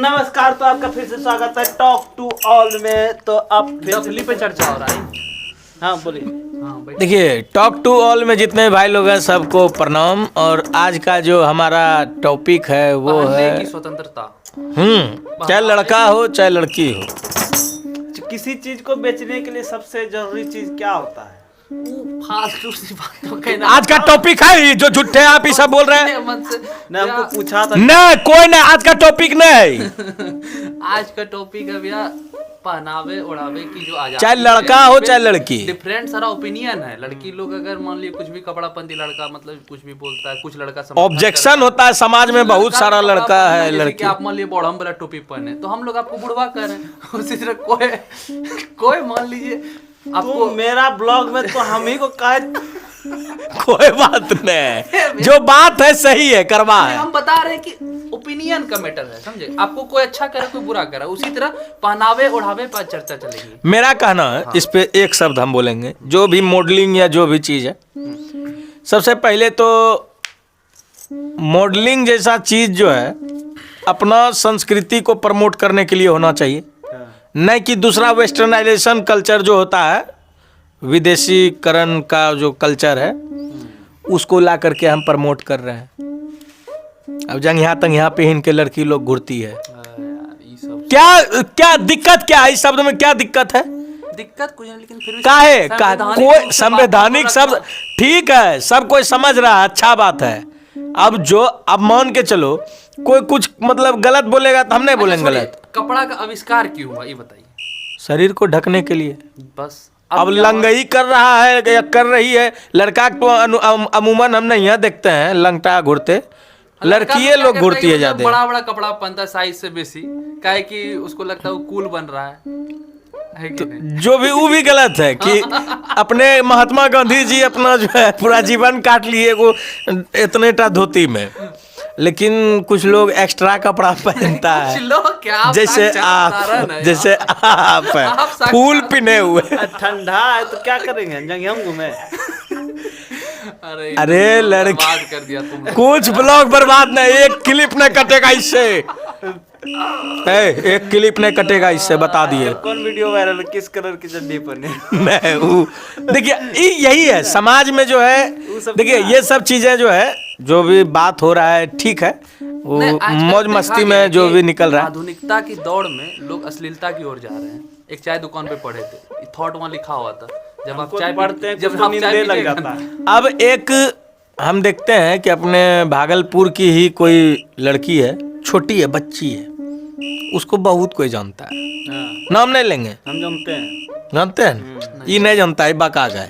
नमस्कार, तो आपका फिर से स्वागत है टॉक टू ऑल में। तो अब डफली पे चर्चा हो रहा है। हाँ बोलिए। हाँ देखिए, टॉक टू ऑल में जितने भाई लोग हैं सबको प्रणाम। और आज का जो हमारा टॉपिक है वो है की स्वतंत्रता। चाहे लड़का हो चाहे लड़की हो, किसी चीज को बेचने के लिए सबसे जरूरी चीज क्या होता है? फालतू सी बातों कहना। आज का टॉपिक है ये जो झूठे आप ही सब बोल रहे हैं। मैं हमको पूछा था नहीं, कोई नहीं, आज का टॉपिक नहीं है। आज का टॉपिक है भैया पहनावे ओढ़ावे की जो आजादी। चाहे लड़का हो चाहे लड़की। डिफरेंट सारा ओपिनियन है। लड़की लोग अगर मान लिया कुछ भी कपड़ा पहनती, लड़का मतलब कुछ भी बोलता है, कुछ लड़का ऑब्जेक्शन होता है समाज में, बहुत सारा लड़का है लड़की। आप मान लिया बॉडम वाला टोपी पहने तो हम लोग आपको बुढ़वा कर रहे हैं। उसी तरह कोई मान लीजिए आपको मेरा ब्लॉग में तो हम ही को कहे कोई बात नहीं, जो बात है सही है, करवा है। हम बता रहे हैं कि ओपिनियन का मैटर है, समझे? आपको कोई अच्छा करे कोई बुरा करे, उसी तरह पहनावे ओढ़ावे पर चर्चा चलेगी। मेरा कहना है इस पे एक शब्द हम बोलेंगे। जो भी मॉडलिंग या जो भी चीज है, सबसे पहले तो मॉडलिंग जैसा चीज जो है अपना संस्कृति को प्रमोट करने के लिए होना चाहिए, नहीं कि दूसरा वेस्टर्नाइजेशन कल्चर जो होता है, विदेशीकरण का जो कल्चर है उसको ला करके हम प्रमोट कर रहे हैं। अब जंग तंग यहाँ पे इनके लड़की लोग घुरती है। क्या दिक्कत क्या है इस शब्द में? क्या दिक्कत है? दिक्कत कुछ नहीं, लेकिन फिर भी कोई संवैधानिक शब्द ठीक है, सब कोई समझ रहा है, अच्छा बात है। अब मान के चलो कोई कुछ मतलब गलत बोलेगा तो हम नहीं बोलेंगे गलत। कपड़ा का आविष्कार क्यों हुआ ये बताइए? शरीर को ढकने के लिए। बस अब लंगई कर रहा है या कर रही है लड़का तो अमूमन हम नहीं यहाँ देखते हैं लंगटा घुरते, लड़कियां लोग घुरती है ज्यादा। बड़ा बड़ा कपड़ा पहनता है साइज से बेसी, काहे कि उसको लगता है वो कूल बन रहा है कि नहीं? जो भी वो भी गलत है कि अपने महात्मा गांधी जी अपना जो है पूरा जीवन काट लिए वो इतने टा धोती में, लेकिन कुछ लोग एक्स्ट्रा कपड़ा पहनता है। जैसे आप फूल पिने हुए। ठंडा है तो क्या करेंगे, जंग हम घूमे। अरे लड़की बर्बाद कर दिया तुमने। कुछ ब्लॉग बर्बाद नहीं, एक क्लिप नहीं कटेगा इससे। एक क्लिप नहीं कटेगा इससे, बता दिए। कौन वीडियो वायरल, किस कलर की चड्डी पहने? नहीं वो देखिए यही है समाज में जो है। देखिए ये सब चीजें जो है, जो भी बात हो रहा है ठीक है, वो मौज मस्ती में जो भी निकल रहा है। आधुनिकता की दौड़ में लोग अश्लीलता की ओर जा रहे हैं। एक चाय दुकान पे पढ़े थे, थॉट वहाँ लिखा हुआ था, जब आप चाय पढ़ते हैं जब आप चाय लग जाता है। अब एक हम देखते हैं कि अपने भागलपुर की ही कोई लड़की है, छोटी है, बच्ची है, उसको बहुत कोई जानता है। नाम नहीं लेंगे, हम जानते हैं ये नहीं जानता है, बाका है।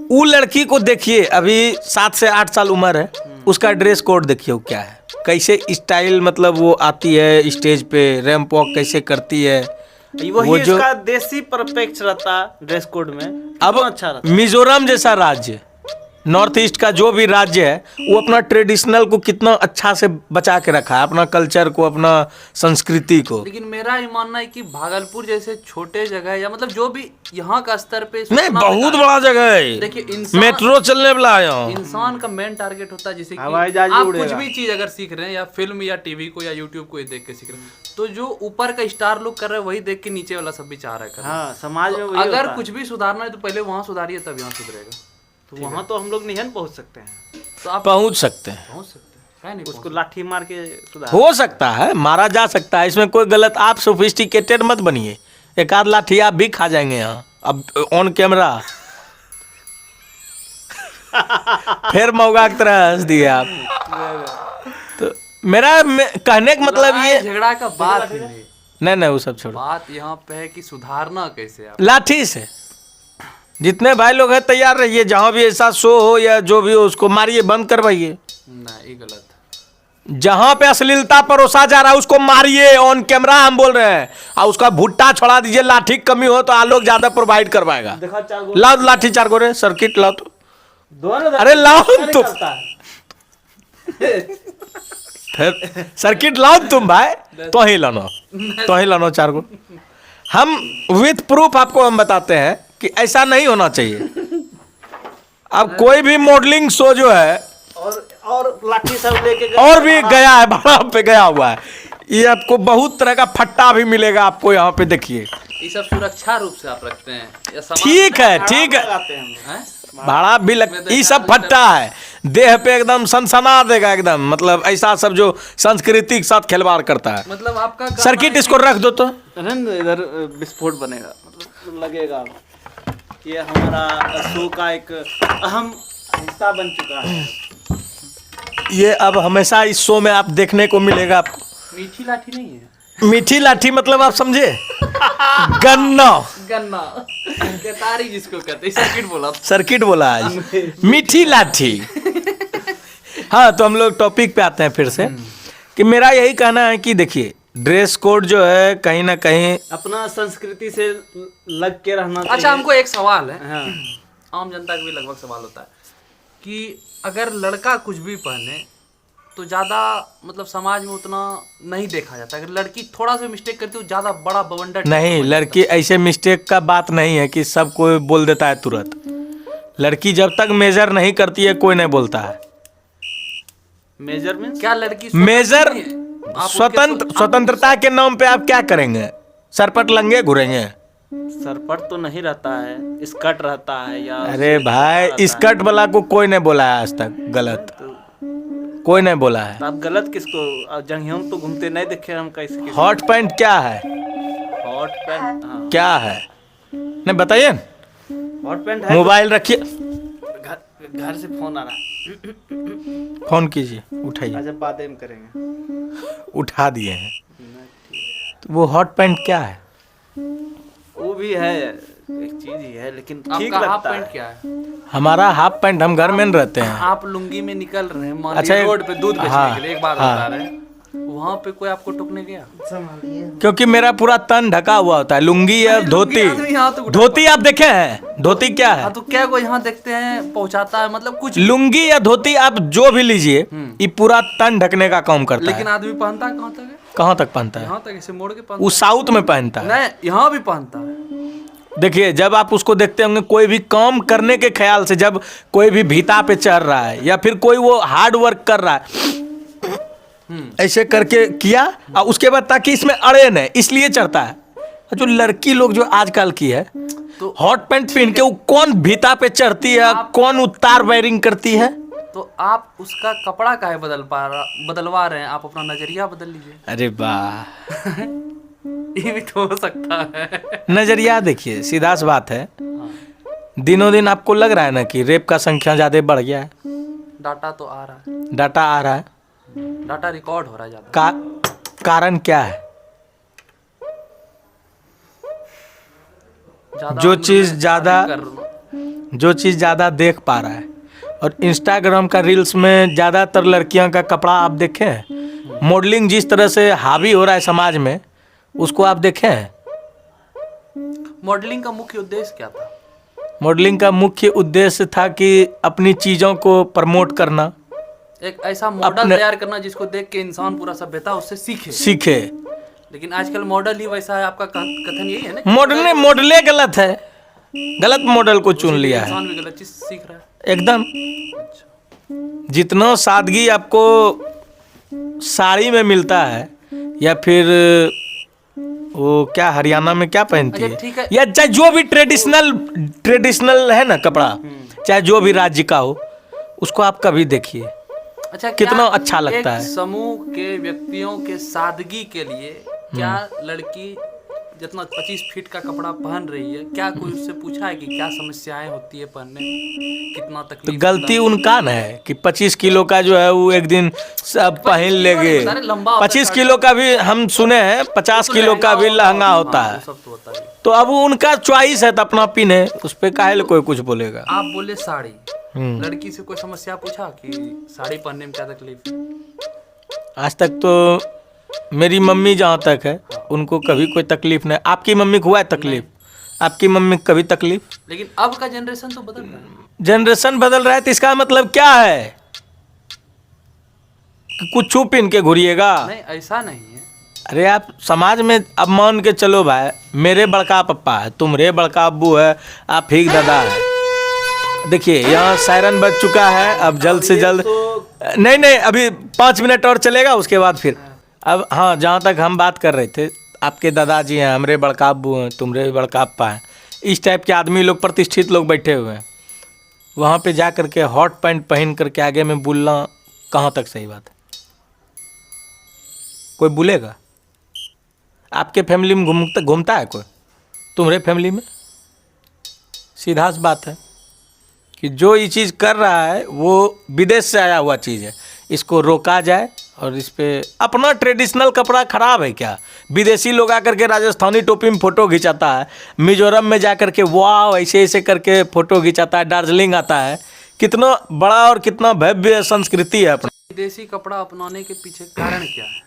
वो लड़की को देखिए, अभी 7 से 8 साल उम्र है, उसका ड्रेस कोड देखिए वो क्या है, कैसे स्टाइल मतलब वो आती है स्टेज पे, रैंप वॉक कैसे करती है। वो जो इसका देसी परफेक्ट रहता ड्रेस कोड में। अब अच्छा रहता। मिजोरम जैसा राज्य, नॉर्थ ईस्ट का जो भी राज्य है, वो अपना ट्रेडिशनल को कितना अच्छा से बचा के रखा है, अपना कल्चर को, अपना संस्कृति को। लेकिन मेरा ये मानना है कि भागलपुर जैसे छोटे जगह या मतलब जो भी यहाँ का स्तर पे नहीं, बहुत बड़ा जगह है। देखिए मेट्रो चलने वाला है। इंसान का मेन टारगेट होता है, जैसे कि आप कुछ भी चीज अगर सीख रहे हैं या फिल्म या टीवी को या यूट्यूब को देख के सीख रहे हैं, तो जो ऊपर का स्टार लोग कर रहे हैं वही देख के नीचे वाला सब भी चाह रहा है। हाँ, समाज में अगर कुछ भी सुधारना है तो पहले वहाँ सुधारिए, तब यहाँ सुधरेगा। तो वहाँ तो हम लोग नहीं पहुँच सकते हैं, तो आप पहुँच सकते हैं, नहीं उसको लाठी मार के सुधार हो सकता है, मारा जा सकता है, इसमें कोई गलत। आप सोफिस्टिकेटेड मत बनिए, एक आध लाठी आप भी खा जाएंगे यहाँ अब ऑन कैमरा। फिर मौका की तरह हंस दिए आप। तो मेरा कहने का मतलब ये झगड़ा का बात नहीं वो सब छोड़ो। बात यहाँ पे है कि सुधारना कैसे आप लाठी से। जितने भाई लोग हैं तैयार रहिए, जहाँ भी ऐसा शो हो या जो भी हो उसको मारिए, बंद करवाइए। नहीं गलत, जहां पे अश्लीलता परोसा जा रहा है उसको मारिए, ऑन कैमरा हम बोल रहे हैं। और उसका भुट्टा छोड़ा दीजिए, लाठी कमी हो तो आलोक ज्यादा प्रोवाइड करवाएगा। लाओ लाठी 4 गोरे, सर्किट लाओ तो दोनों। अरे लाओ तुम फिर सर्किट लाओ तुम भाई, तो ही लानो 4 गो। हम विथ प्रूफ आपको हम बताते हैं कि ऐसा नहीं होना चाहिए। अब कोई भी मॉडलिंग शो जो है और लाठी सब लेके और भी गया है, बड़ा पे गया हुआ है, ये आपको बहुत तरह का फट्टा भी मिलेगा आपको यहाँ पे, देखिए। ये सब सुरक्षा रूप से आप रखते हैं या समाज ठीक है, ठीक है, लगाते हैं हम। हैं? भाड़ा भी लग, ये सब फट्टा है, देह पे एकदम सनसना देगा एकदम, मतलब ऐसा सब जो संस्कृति के साथ खिलवाड़ करता है। मतलब आपका कहना सर्किट है इसको रख दो तो। इधर विस्फोट बनेगा, मतलब लगेगा। ये हमारा शो का एक अहम हिस्सा बन चुका है। ये अब हमेशा इस शो में आप देखने को मिलेगा आपको। मीठी लाठी नहीं है, मीठी लाठी मतलब आप समझे, गन्ना, गन्ना केतारी जिसको कहते हैं, सर्किट बोला। सर्किट बोला आज, मीठी लाठी। हाँ, तो हम लोग टॉपिक पे आते हैं फिर से, कि मेरा यही कहना है कि देखिए ड्रेस कोड जो है कहीं ना कहीं अपना संस्कृति से लग के रहना चाहिए। अच्छा, हमको एक सवाल है, हाँ। आम जनता का भी लगभग सवाल होता है कि अगर लड़का कुछ भी पहने तो ज़्यादा मतलब समाज में उतना नहीं देखा जाता, अगर लड़की थोड़ा सा मिस्टेक करती है तो ज़्यादा बड़ा बवंडर नहीं, लड़की ऐसे मिस्टेक का बात नहीं है कि सब कोई बोल देता है तुरंत। लड़की जब तक मेजर नहीं करती है कोई नहीं बोलता है। मेजर में क्या लड़की मेजर नहीं है? आप स्वतंत्रता के नाम पे आप क्या करेंगे? सरपट लंगे घुरेंगे? सरपट तो नहीं रहता है, स्कर्ट रहता है या अरे भाई, स्कर्ट वाला को कोई नहीं बोला है आज तक गलत, कोई नहीं बोला है। तो आप गलत किसको? जंघियों तो घूमते नहीं देखे हम कैसे। हॉट पैंट क्या है? हॉट पैंट, हाँ क्या है नहीं बताइए न? हॉट पैंट है। मोबाइल रखिए, घर से फोन आ रहा है, फोन कीजिए, उठाइए। अच्छा बातें हम करेंगे। उठा दिए हैं। तो वो हॉट पैंट क्या है? वो भी है, एक चीज ही है, लेकिन ठीक आपका हाफ लगता पैंट है। क्या है? हमारा हाफ पैंट, हम घर में न रहते हैं। आप लुंगी में निकल रहे हैं, मान अच्छा, लीजिए रोड पे दूध बेचने हाँ, के लिए, एक बात हाँ। बता रहे हैं, वहाँ पे कोई आपको टोकने गया? क्योंकि मेरा पूरा तन ढका हुआ होता है, लुंगी या धोती। आदमी यहाँ तो उठा धोती आप देखे हैं? धोती क्या है? हाँ, तो क्या कोई यहाँ देखते हैं पहुँचाता है, मतलब कुछ, लुंगी या धोती आप जो भी लीजिए, ये पूरा तन ढकने का काम करता लेकिन है। आदमी पहनता है कहाँ तक है? कहाँ तक पहनता है? यहाँ तक ऐसे मोड़ के वो पहनता साउथ में पहनता है। है। नहीं, यहाँ भी पहनता है। देखिए, जब आप उसको देखते होंगे कोई भी काम करने के ख्याल से, जब कोई भी भीता पे चढ़ रहा है या फिर कोई वो हार्ड वर्क कर रहा है, ऐसे करके किया और उसके बाद ताकि इसमें अड़े नहीं, इसलिए चढ़ता है। जो लड़की लोग जो आजकल की है, तो हॉट पैंट पहन के वो कौन भीता पे चढ़ती है, कौन उतार वायरिंग करती है। तो आप उसका कपड़ा काहे बदलवा रहे हैं? आप अपना नजरिया बदल लीजिए। अरे वाह, ये भी तो हो सकता है। नजरिया देखिए, सीधा सी बात है। दिनों दिन आपको लग रहा है ना कि रेप का संख्या ज्यादा बढ़ गया है? डाटा तो आ रहा है, डाटा आ रहा है, डाटा रिकॉर्ड हो रहा है ज्यादा। कारण क्या है? ज्यादा जो उम्र चीज में ज्यादा शादी कर- जो चीज़ ज़्यादा देख पा रहा है, और इंस्टाग्राम का रील्स में ज़्यादातर लड़कियों का कपड़ा आप देखें हैं, मॉडलिंग जिस तरह से हावी हो रहा है समाज में, उसको आप देखें हैं? मॉडलिंग का मुख्य उद्देश्य क्या था? मॉडलिंग का मुख्य उद्देश्य था कि अपनी चीज़ों को प्रमोट करना, एक ऐसा मॉडल तैयार करना जिसको देख के इंसान पूरा सभ्यता उससे सीखे। लेकिन आजकल मॉडल ही वैसा है, आपका कथन यही है ना? मॉडले गलत है, गलत मॉडल को चुन लिया है। इंसान भी गलत चीज सीख रहा है एकदम। जितना सादगी आपको साड़ी में मिलता है, या फिर वो क्या हरियाणा में क्या पहनती अच्छा, ठीक है। है, या चाहे जो भी ट्रेडिशनल है ना कपड़ा, चाहे जो भी राज्य का हो, उसको आप कभी देखिए, अच्छा, कितना क्या अच्छा लगता एक है। समूह के व्यक्तियों के सादगी के लिए क्या लड़की जितना 25 फीट का कपड़ा पहन रही है, क्या कोई उससे पूछा है कि क्या समस्याएं होती है पहनने में, कितना तो तकलीफ गलती उनका न है कि 25 किलो का जो है वो एक दिन सब पहन लेंगे। बता रहे, लंबा होता है 25 किलो का भी हम सुने हैं, 50 किलो का भी लहंगा होता हाँ, है। वो सब तो होता है। तो अब उनका चॉइस है, तो अपना पिन है, उस पर काहे कोई कुछ बोलेगा। आप बोले साड़ी, लड़की से कोई समस्या पूछा कि साड़ी पहनने में क्या तकलीफ है? आज तक तो मेरी मम्मी जहाँ तक है, उनको कभी कोई तकलीफ नहीं। आपकी मम्मी को हुआ है तकलीफ? आपकी मम्मी को कभी तकलीफ? लेकिन अब का जनरेशन तो बदल रहा है। जनरेशन बदल रहा है, तो इसका मतलब क्या है कि कुछ छू पिन के घुरिएगा? नहीं, ऐसा नहीं है। अरे आप समाज में अब मान के चलो भाई, मेरे बड़का पप्पा है, तुम्हारे बड़का अब्बू है, आप ही दादा है। देखिए यहाँ सायरन बज चुका है, अब जल्द से जल्द नहीं, अभी 5 मिनट और चलेगा, उसके बाद फिर अब हाँ, जहाँ तक हम बात कर रहे थे, आपके दादाजी हैं, हमरे बड़का अब्बू हैं, तुम्हारे बड़का अप्पा हैं, इस टाइप के आदमी लोग, प्रतिष्ठित लोग बैठे हुए हैं, वहाँ पे जा करके हॉट पैंट पहन करके आगे में बोलना कहाँ तक सही बात है? कोई बोलेगा? आपके फैमिली में घूमता है कोई? तुम्हारे फैमिली में? सीधा सी बात है कि जो ये चीज़ कर रहा है वो विदेश से आया हुआ चीज़ है, इसको रोका जाए। और इस पे अपना ट्रेडिशनल कपड़ा खराब है क्या? विदेशी लोग आकर के राजस्थानी टोपी में फ़ोटो खिंचाता है, मिजोरम में जा कर के वाह ऐसे ऐसे करके फ़ोटो खिंचाता है, दार्जिलिंग आता है। कितना बड़ा और कितना भव्य संस्कृति है अपना। विदेशी कपड़ा अपनाने के पीछे कारण क्या है?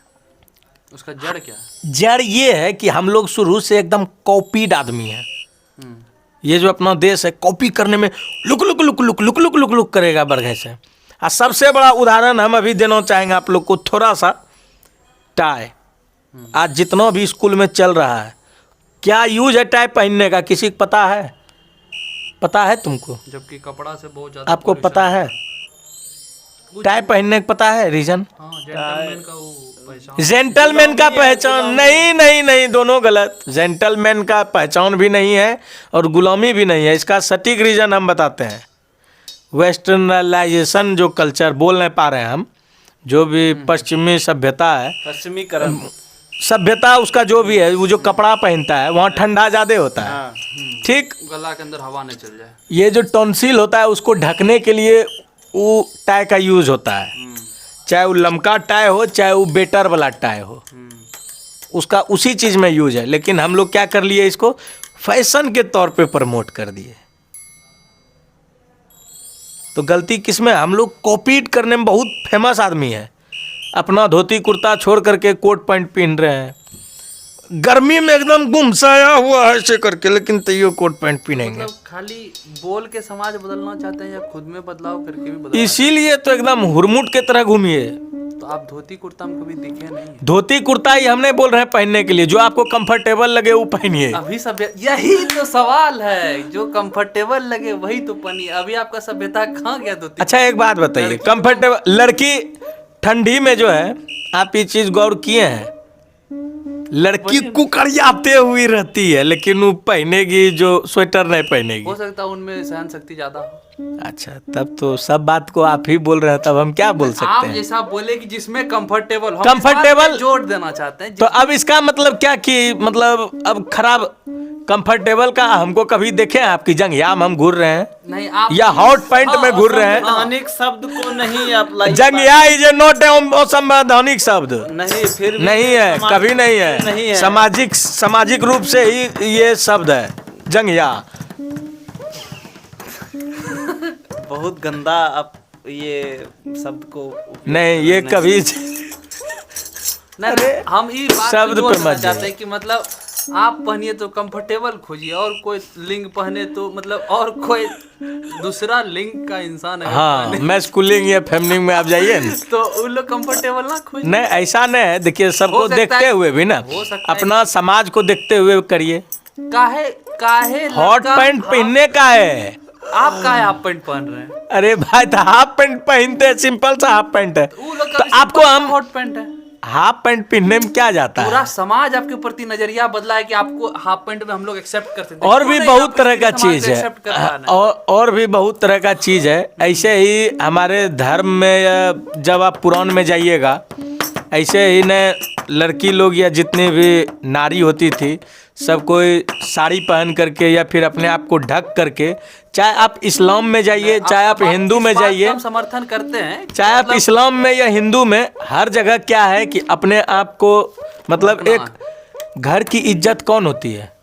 उसका जड़ क्या है? जड़ ये है कि हम लोग शुरू से एकदम कॉपीड आदमी हैं। ये जो अपना देश है, कॉपी करने में look look look look look look look look करेगा बरघे से। और सबसे बड़ा उदाहरण हम अभी देना चाहेंगे आप लोग को, थोड़ा सा टाई। आज जितना भी स्कूल में चल रहा है, क्या यूज है टाई पहनने का? किसी को पता है? पता है तुमको? जबकि कपड़ा से बहुत ज्यादा आपको पता है टाई पहनने का? पता है रीजन? हाँ, जेंटलमैन का वो पहचान। जेंटलमैन का पहचान नहीं, नहीं नहीं, दोनों गलत। जेंटलमैन का पहचान भी नहीं है और गुलामी भी नहीं है। इसका सटीक रीजन हम बताते हैं। वेस्टर्नलाइजेशन जो कल्चर बोल नहीं पा रहे हैं हम, जो भी पश्चिमी सभ्यता है, पश्चिमीकरण सभ्यता उसका जो भी है, वो जो कपड़ा पहनता है वहाँ ठंडा ज़्यादा होता है, ठीक? गला के अंदर हवा नहीं चल जाए। ये जो टॉन्सिल होता है उसको ढकने के लिए वो टाई का यूज होता है। चाहे वो लमका टाई हो, चाहे वो बेटर वाला टाई हो, उसका उसी चीज़ में यूज है। लेकिन हम लोग क्या कर लिए, इसको फैशन के तौर पे प्रमोट कर दिए। तो गलती किसमें? हम लोग कॉपीट करने में बहुत फेमस आदमी है। अपना धोती कुर्ता छोड़ करके कोट पैंट पहन रहे हैं, गर्मी में एकदम गुमसाया हुआ है ऐसे करके, लेकिन तैयो कोट पैंट पहनेंगे। मतलब खाली बोल के समाज बदलना चाहते हैं या खुद में बदलाव करके भी बदलना? इसीलिए तो एकदम हुरमुट के तरह घूमिए। तो आप धोती कुर्ता में कभी दिखे नहीं? धोती कुर्ता ही हम नहीं बोल रहे हैं पहनने के लिए, जो आपको कंफर्टेबल लगे वो पहनिए। अभी सभ्य यही तो सवाल है, जो कंफर्टेबल लगे वही तो पहनिए। अभी आपका सभ्यता कहाँ गया धोती? अच्छा एक बात बताइए, कंफर्टेबल लड़की ठंडी में जो है, आप ये चीज गौर किए हैं? लड़की कुकड़ियाते हुई रहती है, लेकिन वो पहनेगी जो स्वेटर नहीं पहनेगी। हो सकता है उनमें सहन शक्ति ज्यादा हो। अच्छा, तब तो सब बात को आप ही बोल रहे हैं, तब हम क्या बोल सकते आप हैं? जैसा बोले कि जिसमें कंफर्टेबल हो, कंफर्टेबल जोड़ देना चाहते हैं। तो अब इसका मतलब क्या कि मतलब अब खराब कंफर्टेबल का हमको कभी देखे हैं आपकी जंगयाम हम घूर रहे हैं नहीं, आप या हॉट पैंट में घूर रहे हैं? अनेक शब्द को नहीं अप्लाई, जंगया इज नॉट असंवैधानिक शब्द नहीं, फिर भी नहीं है, कभी नहीं नहीं है। है। सामाजिक रूप से ही ये शब्द है जंगया। बहुत गंदा आप ये शब्द को नहीं, ये कभी नहीं, हम ये बात शब्द को पे जोड़ना मत चाहते हैं कि मतलब आप पहनिए तो कंफर्टेबल खोजिए, और कोई लिंग पहने तो मतलब और कोई दूसरा लिंग का इंसान है हाँ, मैस्कुलिन या फेमिनिन में आप जाइए ना, तो उन लोग कंफर्टेबल ना खोजिए। नहीं ऐसा नहीं है। देखिए सबको सकता देखते है- हुए भी ना, हो सकता है। अपना समाज को देखते हुए करिए। काहे काहे हॉट लड़का- पैंट पहनने का है। आप काहे हाफ पैंट पहन रहे हैं? अरे भाई, तो हाफ पैंट पहनते हैं, सिंपल सा हाफ पैंट है। वो लोग तो आपको हम हॉट पैंट है। हाफ पैंट पहनने में क्या जाता पूरा है? समाज आपके प्रति नजरिया बदला है कि आपको हाफ पैंट में हम लोग एक्सेप्ट करते थे। और क्यों भी नहीं बहुत आप तरह इस का समाज चीज को है, accept कर रहा है? और भी बहुत तरह का चीज है। ऐसे ही हमारे धर्म में या जब आप पुराण में जाइएगा, ऐसे ही न लड़की लोग या जितनी भी नारी होती थी, सब कोई साड़ी पहन करके या फिर अपने आप को ढक करके, चाहे आप इस्लाम में जाइए, चाहे आप हिंदू में इस बात का जाइए, हम समर्थन करते हैं, चाहे आप इस्लाम में या हिंदू में, हर जगह क्या है कि अपने आप को मतलब एक घर की इज्जत कौन होती है?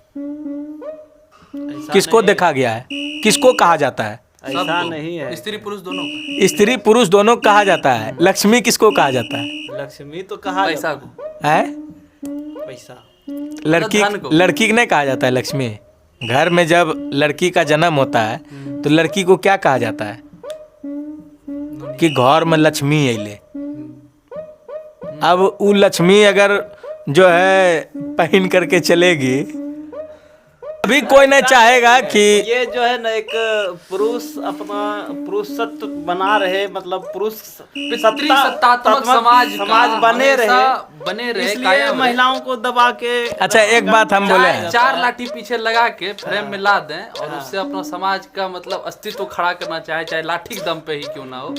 किसको देखा गया है? किसको कहा जाता है? ऐसा नहीं है। स्त्री पुरुष दोनों। स्त्री पुरुष दोनों कहा जाता है। लक्ष्मी किसको कहा जाता है? लक्ष्मी तो कहा पैसा को, है? पैसा लड़की धन को। लड़की नहीं कहा जाता है लक्ष्मी। घर में जब लड़की का जन्म होता है तो लड़की को क्या कहा जाता है? कि घर में लक्ष्मी अइले। अब वो लक्ष्मी अगर जो है पहन करके चलेगी, अभी कोई नहीं चाहेगा कि ये जो है ना एक पुरुष अपना पुरुषत्व बना रहे, मतलब पुरुष सत्तात्मक समाज बने बने रहे इसलिए कायम रहे। महिलाओं को दबा के। अच्छा एक बात हम बोले हैं, चार लाठी पीछे लगा के फ्रेम में ला दें और उससे अपना समाज का मतलब अस्तित्व खड़ा करना चाहे लाठी के दम पे ही क्यों ना हो,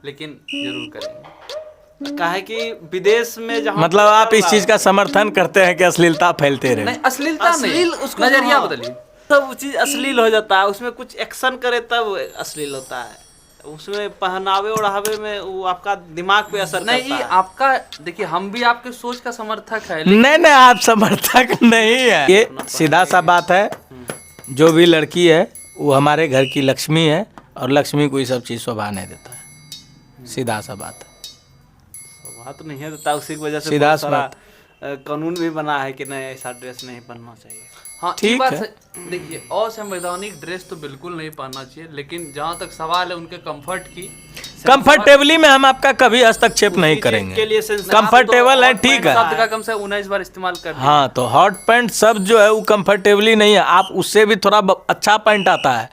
लेकिन जरूर करेंगे। काहे कि विदेश में जहाँ मतलब आप इस चीज का समर्थन करते हैं कि अश्लीलता फैलते रहे। नहीं, अश्लीलता नहीं, अश्लील उसको नजरिया हाँ, बदलिए। तब वो चीज अश्लील हो जाता है, उसमें कुछ एक्शन करे तब अश्लील होता है। उसमें पहनावे ओढ़ावे में वो आपका दिमाग पे असर नहीं, करता है। आपका देखिए, हम भी आपके सोच का समर्थक है, नहीं आप समर्थक नहीं है। ये सीधा सा बात है, जो भी लड़की है वो हमारे घर की लक्ष्मी है और लक्ष्मी को ये सब चीज शोभा नहीं देता है। सीधा सा बात है, बात नहीं है देता, उसी की वजह से सीधा बहुत सा सारा कानून भी बना है कि नहीं ऐसा ड्रेस नहीं पहनना चाहिए। हाँ ठीक ठीक बात है। देखिए, असंवैधानिक ड्रेस तो बिल्कुल नहीं पहनना चाहिए, लेकिन जहाँ तक सवाल है उनके कंफर्ट की, कंफर्टेबली में हम आपका कभी हस्तक्षेप नहीं करेंगे। के लिए कंफर्टेबल है, ठीक है। शब्द का कम से 19 बार इस्तेमाल कर दिया। हाँ तो हॉट पैंट सब जो है वो कंफर्टेबली नहीं है, आप उससे भी थोड़ा अच्छा पैंट आता है,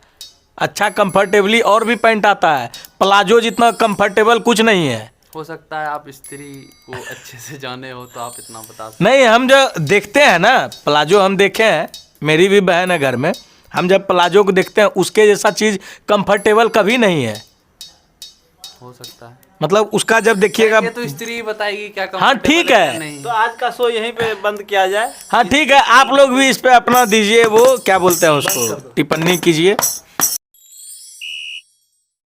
अच्छा कंफर्टेबली और भी पैंट आता है। प्लाजो जितना कंफर्टेबल कुछ नहीं है। हो सकता है आप स्त्री को अच्छे से जाने हो तो आप इतना बता सकते। नहीं, हम जो देखते हैं ना प्लाजो, हम देखे हैं, मेरी भी बहन है घर में, हम जब प्लाजो को देखते हैं उसके जैसा चीज कंफर्टेबल कभी नहीं है। हो सकता है, मतलब उसका जब देखिएगा, ये तो स्त्री बताएगी क्या हाँ ठीक है। नहीं। तो आज का शो यहीं पे बंद किया जाए। हाँ ठीक है, आप लोग भी इस पे अपना दीजिए, वो क्या बोलते हैं उसको, टिप्पणी कीजिए।